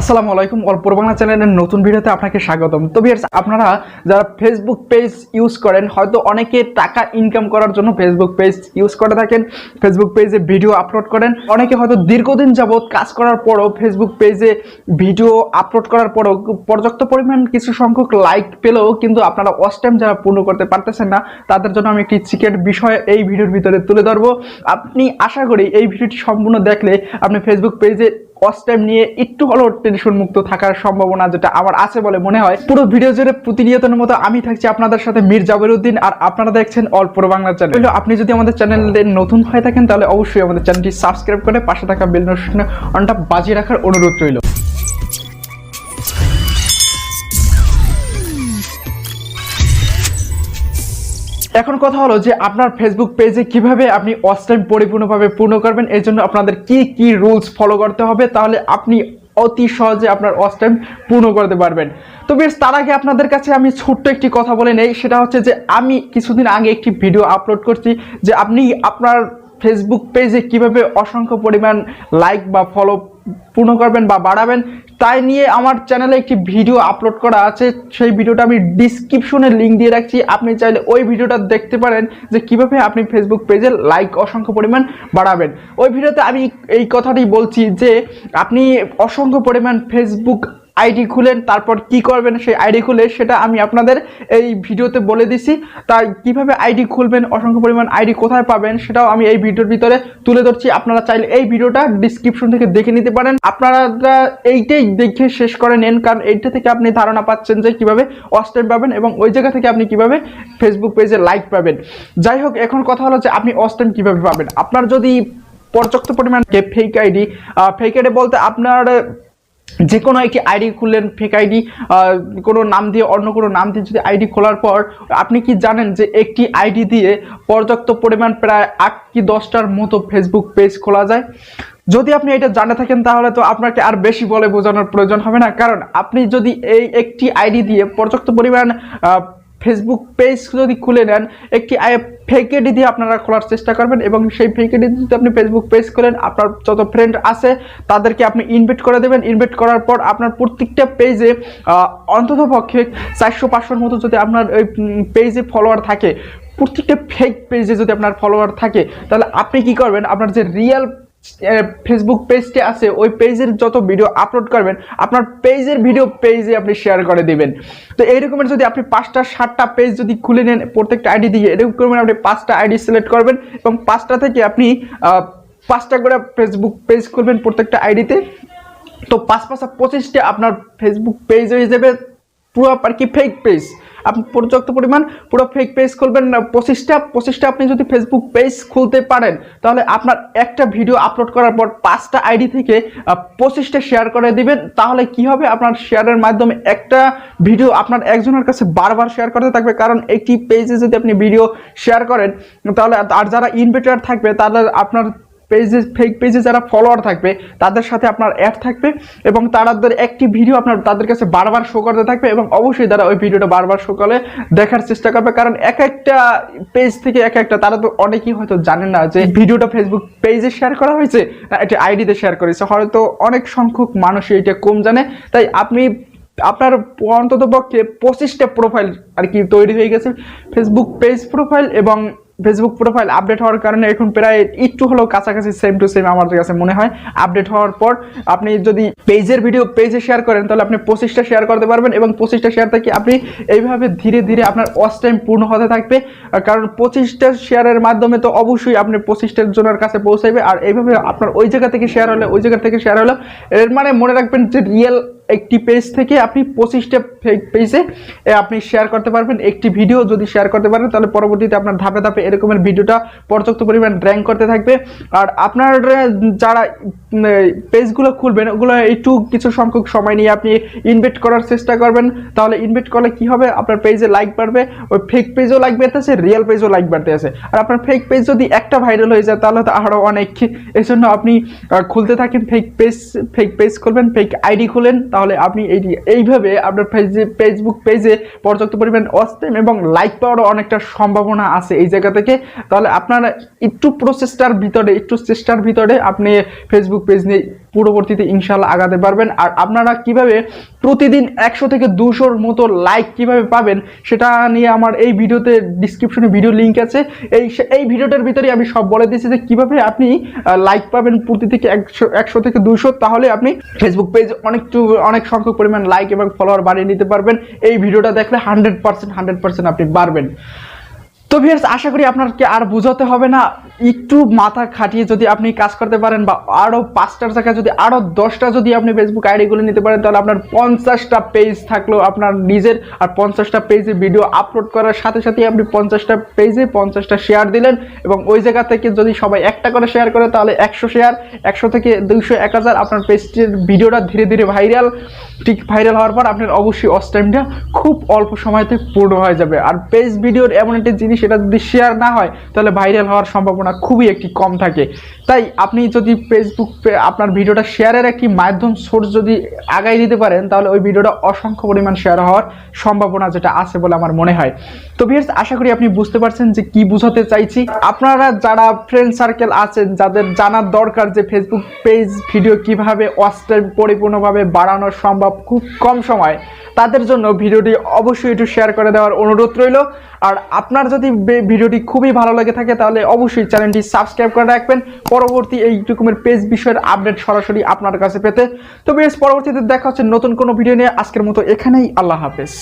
আসসালামু আলাইকুম অল্প বাংলা চ্যানেলের নতুন ভিডিওতে আপনাকে স্বাগতম। তো ভিউয়ার্স, আপনারা যারা ফেসবুক পেজ ইউজ করেন, হয়তো অনেকে টাকা ইনকাম করার জন্য ফেসবুক পেজ ইউজ করে থাকেন, ফেসবুক পেজে ভিডিও আপলোড করেন। অনেকে হয়তো দীর্ঘদিন যাবত কাজ করার পরও ফেসবুক পেজে ভিডিও আপলোড করার পরও পর্যাপ্ত পরিমাণ কিছু সংখ্যক লাইক পেলেও কিন্তু আপনারা ওয়াচ টাইম যারা পূর্ণ করতে পারতেছেন না, তাদের জন্য আমি একটি সিক্রেট বিষয় এই ভিডিওর ভিতরে তুলে ধরবো। আপনি আশা করি এই ভিডিওটি সম্পূর্ণ দেখলে আপনি ফেসবুক পেজে ওয়াচ টাইম নিয়ে একটু হলেও টেনশন মুক্ত থাকার সম্ভাবনা যেটা আমার আছে বলে মনে হয়। পুরো ভিডিও জুড়ে প্রতিনিয়তের মতো আমি থাকছি আপনাদের সাথে মীর জাবেরউদ্দিন, আর আপনারা দেখছেন অল্প বাংলা চ্যানেল। আপনি যদি আমাদের চ্যানেলে নতুন হয়ে থাকেন তাহলে অবশ্যই আমাদের চ্যানেলটি সাবস্ক্রাইব করে পাশে থাকা বেল নোটিফিকেশনটা বাজিয়ে রাখার অনুরোধ রইল। এখন কথা হলো যে আপনার ফেসবুক পেজে কিভাবে আপনি ওয়াচ টাইম পরিপূর্ণভাবে পূর্ণ করবেন, এর জন্য আপনাদের কি কি রুলস ফলো করতে হবে, তাহলে আপনি অতি সহজে আপনার ওয়াচ টাইম পূর্ণ করতে পারবেন। তো বেশ, তার আগে আপনাদের কাছে আমি ছোট্ট একটি কথা বলে নেই। সেটা হচ্ছে যে আমি কিছুদিন আগে একটি ভিডিও আপলোড করছি যে আপনি আপনার ফেসবুক পেজে কিভাবে অসংখ্য পরিমাণ লাইক বা ফলো পূর্ণ করবেন বা বাড়াবেন, তাই নিয়ে আমার চ্যানেলে একটি ভিডিও আপলোড করা আছে। সেই ভিডিওটা আমি ডিসক্রিপশনে লিঙ্ক দিয়ে রাখছি, আপনি চাইলে ওই ভিডিওটা দেখতে পারেন যে কিভাবে আপনি ফেসবুক পেজে লাইক অসংখ্য পরিমাণ বাড়াবেন। ওই ভিডিওতে আমি এই কথাটি বলছি যে আপনি অসংখ্য পরিমাণ ফেসবুক আইডি খুলেন, তারপর কি করবেন সেই আইডি খুলে, সেটা আমি আপনাদের এই ভিডিওতে বলে দিছি। তাই কিভাবে আইডি খুলবেন, অসংখ্য পরিমাণ আইডি কোথায় পাবেন, সেটাও আমি এই ভিডিওর ভিতরে তুলে ধরছি। আপনারা চাইলে এই ভিডিওটা ডিসক্রিপশন থেকে দেখে নিতে পারেন। আপনারা এইটাই দেখে শেষ করে নেন, কারণ এইটা থেকে আপনি ধারণা পাচ্ছেন যে কিভাবে ওয়াচ টাইম পাবেন এবং ওই জায়গা থেকে আপনি কিভাবে ফেসবুক পেজে লাইক পাবেন। যাই হোক, এখন কথা হলো যে আপনি ওয়াচ টাইম কিভাবে পাবেন। আপনার যদি পর্যাপ্ত পরিমাণ ফেক আইডি বলতে আপনার যে কোনো একটি আইডি খুললেন, ফেক আইডি কোনো নাম দিয়ে অন্য কোনো নাম দিয়ে যদি আইডি খোলার পর আপনি কি জানেন যে একটি আইডি দিয়ে পর্যাপ্ত পরিমাণ প্রায় 8 কি 10টার মতো ফেসবুক পেজ খোলা যায়। যদি আপনি এটা জানে থাকেন তাহলে তো আপনাকে আর বেশি বলে বোঝানোর প্রয়োজন হবে না, কারণ আপনি যদি এই একটি আইডি দিয়ে পর্যাপ্ত পরিমাণ ফেসবুক পেজ যদি খুলে নেন, একটি ফেক আইডি দিয়ে আপনারা খোলার চেষ্টা করবেন এবং সেই ফেক আইডি যদি আপনি ফেসবুক পেজ খোলেন, আপনার যত ফ্রেন্ড আছে তাদেরকে আপনি ইনভাইট করে দেবেন। ইনভাইট করার পর আপনার প্রত্যেকটা পেজে অন্তত পক্ষে 400-500 মতো যদি আপনার ওই পেজে ফলোয়ার থাকে, প্রত্যেকটা ফেক পেজে যদি আপনার ফলোয়ার থাকে, তাহলে আপনি কি করবেন, আপনার যে রিয়েল ফেসবুক পেজটি আছে ওই পেজের যত ভিডিও আপলোড করবেন, আপনার পেজের ভিডিও পেজে আপনি শেয়ার করে দিবেন। তো এইরকমের যদি আপনি 5টা-7টা পেজ যদি খুলে নেন প্রত্যেকটা আইডি দিয়ে, এরকম আপনি 5টা আইডি সিলেক্ট করবেন এবং 5টা থেকে আপনি 5টা করে ফেসবুক পেজ খুলবেন প্রত্যেকটা আইডিতে। তো 5-5 25টা আপনার ফেসবুক পেজ হয়ে যাবে পুরো আর কি ফেক পেজ। আপনি পর্যাপ্ত পরিমাণ পুরো ফেক পেজ খুলবেন 25টা আপনি যদি ফেসবুক পেজ খুলতে পারেন, তাহলে আপনার একটা ভিডিও আপলোড করার পর 5টা আইডি থেকে 25টা শেয়ার করে দিবেন। তাহলে কি হবে, আপনার শেয়ারের মাধ্যমে একটা ভিডিও আপনার একজনের কাছে বারবার শেয়ার করতে থাকবে, কারণ একটি পেজে যদি আপনি ভিডিও শেয়ার করেন তাহলে আর যারা ইনভাইটার থাকবে তাহলে আপনার পেজে ফেক পেজে যারা ফলোয়ার থাকবে তাদের সাথে আপনার অ্যাড থাকবে এবং তাদের একটি ভিডিও আপনার তাদের কাছে বারবার শো করতে থাকবে এবং অবশ্যই তারা ওই ভিডিওটা বারবার শো করে দেখার চেষ্টা করবে। কারণ এক একটা পেজ থেকে এক একটা, তারা তো অনেকেই হয়তো জানেন না যে ভিডিওটা ফেসবুক পেজে শেয়ার করা হয়েছে না এটা আইডিতে শেয়ার করেছে, হয়তো অনেক সংখ্যক মানুষই এটা কম জানে। তাই আপনি আপনার অন্তত পক্ষে 25টা প্রোফাইল আর কি তৈরি হয়ে গেছে, ফেসবুক পেজ প্রোফাইল এবং ফেসবুক প্রোফাইল আপডেট হওয়ার কারণে এখন প্রায় একটু হলেও কাছাকাছি সেম টু সেম আমার কাছে মনে হয়। আপডেট হওয়ার পর আপনি যদি পেজের ভিডিও পেজে শেয়ার করেন তাহলে আপনি 25টা শেয়ার করতে পারবেন এবং 25টা শেয়ার থেকে আপনি এইভাবে ধীরে ধীরে আপনার ওয়াচ টাইম পূর্ণ হতে থাকবে, কারণ 25টা শেয়ারের মাধ্যমে তো অবশ্যই আপনি 25টার জনের কাছে পৌঁছাবে। আর এইভাবে আপনার ওই জায়গা থেকে শেয়ার হলে ওই জায়গা থেকে শেয়ার হলো, এর মানে মনে রাখবেন যে রিয়েল একটি পেজ থেকে আপনি 25টা ফেক পেজে আপনি শেয়ার করতে পারবেন। একটি ভিডিও যদি শেয়ার করতে পারেন তাহলে পরবর্তীতে আপনার ধাপে ধাপে এরকমের ভিডিওটা পর্যাপ্ত পরিমাণ র্যাঙ্ক করতে থাকবে। আর আপনার যারা পেজগুলো খুলবেন ওগুলো একটু কিছু সংখ্যক সময় নিয়ে আপনি ইনভাইট করার চেষ্টা করবেন, তাহলে ইনভাইট করলে কি হবে, আপনার পেজে লাইক বাড়বে, ওই ফেক পেজও লাইক বাড়তেছে, রিয়েল পেজও লাইক বাড়তেছে। আর আপনার ফেক পেজ যদি একটা ভাইরাল হয়ে যায় তাহলে তো আরও অনেক। এই জন্য আপনি খুলতে থাকেন ফেক পেজ খুলবেন, ফেক আইডি খুলেন, তাহলে আপনি এইভাবে আপনার ফেসবুক পেজে পর্যাপ্ত পরিমাণ ওয়াচ টাইম এবং লাইক পাওয়ারও অনেকটা সম্ভাবনা আছে এই জায়গা থেকে। তাহলে আপনারা একটু চেষ্টার ভিতরে আপনি ফেসবুক পেজ নিয়ে পরবর্তীতে ইনশাআল্লাহ আগাতে পারবেন। আর আপনারা কিভাবে প্রতিদিন 100 থেকে 200-র মতো লাইক কিভাবে পাবেন সেটা নিয়ে আমার এই ভিডিওতে ডিসক্রিপশনে ভিডিও লিঙ্ক আছে। এই ভিডিওটার ভিতরে আমি সব বলে দিয়েছি যে কিভাবে আপনি লাইক পাবেন প্রতি থেকে 100 থেকে 200, তাহলে আপনি ফেসবুক পেজ অনেক সংখ্যক পরিমাণ লাইক এবং ফলোয়ার বাড়িয়ে নিতে পারবেন। এই ভিডিওটা দেখলে 100% আপনি পারবেন। তো ভিউয়ার্স, আশা করি আপনাকে আর বোঝাতে হবে না, একটু মাথা খাটিয়ে যদি আপনি কাজ করতে পারেন বা আরও 5টার জায়গায় যদি আরও 10টা যদি আপনি ফেসবুক আইডিগুলো নিতে পারেন, তাহলে আপনার 50টা পেজ থাকলো আপনার নিজের। আর 50টা পেজে ভিডিও আপলোড করার সাথে সাথে আপনি 50টা পেজে 50টা শেয়ার দিলেন, এবং ওই জায়গা থেকে যদি সবাই একটা করে শেয়ার করে তাহলে 100 শেয়ার, 100 থেকে 200, 1000, আপনার পেজটির ভিডিওটা ধীরে ধীরে ভাইরাল। ঠিক ভাইরাল হওয়ার পর আপনার অবশ্যই ওয়াচ টাইমটা খুব অল্প সময়তে পূর্ণ হয়ে যাবে। আর পেজ ভিডিওর এমন একটা জিনিস, সেটা যদি শেয়ার না হয় তাহলে ভাইরাল হওয়ার সম্ভাবনা খুবই একটি কম থাকে। তাই আপনি যদি ফেসবুক আপনার ভিডিওটা শেয়ারের একটি মাধ্যম সোর্স যদি আগাই দিতে পারেন, তাহলে ওই ভিডিওটা অসংখ্য পরিমাণ শেয়ার হওয়ার সম্ভাবনা যেটা আছে বলে আমার মনে হয়। তো ভিউয়ার্স, আশা করি আপনি বুঝতে পারছেন যে কি বোঝাতে চাইছি। আপনারা যারা ফ্রেন্ড সার্কেল আছেন, যাদের জানার দরকার যে ফেসবুক পেজ ভিডিও কিভাবে ওয়াচ টাইম পরিপূর্ণভাবে বাড়ানো সম্ভব খুব কম সময়, তাদের জন্য ভিডিওটি অবশ্যই একটু শেয়ার করে দেওয়ার অনুরোধ রইল। আর আপনার যদি ভিডিওটি খুবই ভালো লাগে থাকে তাহলে অবশ্যই চ্যানেলটি সাবস্ক্রাইব করে রাখবেন পরবর্তী এই রকমের পেজ বিষয়ের আপডেট সরাসরি আপনার কাছে পেতে। তো বেশ, পরবর্তীতে দেখা হচ্ছে নতুন কোনো ভিডিও নিয়ে। আজকের মতো এখানেই, আল্লাহ হাফেজ।